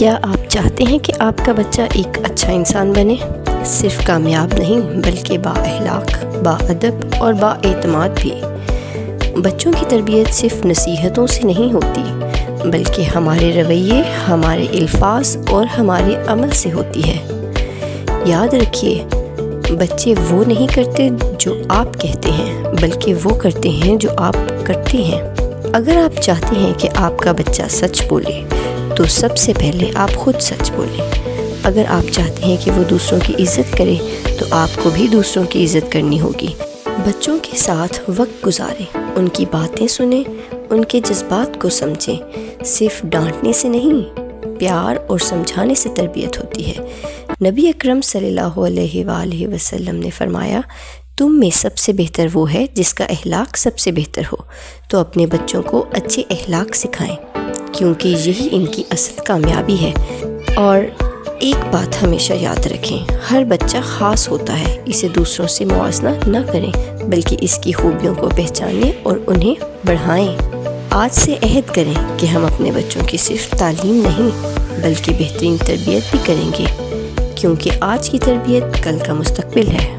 کیا آپ چاہتے ہیں کہ آپ کا بچہ ایک اچھا انسان بنے؟ صرف کامیاب نہیں بلکہ با اخلاق، با ادب اور با اعتماد بھی۔ بچوں کی تربیت صرف نصیحتوں سے نہیں ہوتی بلکہ ہمارے رویے، ہمارے الفاظ اور ہمارے عمل سے ہوتی ہے۔ یاد رکھیے، بچے وہ نہیں کرتے جو آپ کہتے ہیں بلکہ وہ کرتے ہیں جو آپ کرتے ہیں۔ اگر آپ چاہتے ہیں کہ آپ کا بچہ سچ بولے تو سب سے پہلے آپ خود سچ بولیں۔ اگر آپ چاہتے ہیں کہ وہ دوسروں کی عزت کرے تو آپ کو بھی دوسروں کی عزت کرنی ہوگی۔ بچوں کے ساتھ وقت گزاریں، ان کی باتیں سنیں، ان کے جذبات کو سمجھیں۔ صرف ڈانٹنے سے نہیں، پیار اور سمجھانے سے تربیت ہوتی ہے۔ نبی اکرم صلی اللہ علیہ وآلہ وسلم نے فرمایا، تم میں سب سے بہتر وہ ہے جس کا اخلاق سب سے بہتر ہو۔ تو اپنے بچوں کو اچھے اخلاق سکھائیں، کیونکہ یہی ان کی اصل کامیابی ہے۔ اور ایک بات ہمیشہ یاد رکھیں، ہر بچہ خاص ہوتا ہے، اسے دوسروں سے موازنہ نہ کریں بلکہ اس کی خوبیوں کو پہچانیں اور انہیں بڑھائیں۔ آج سے عہد کریں کہ ہم اپنے بچوں کی صرف تعلیم نہیں بلکہ بہترین تربیت بھی کریں گے، کیونکہ آج کی تربیت کل کا مستقبل ہے۔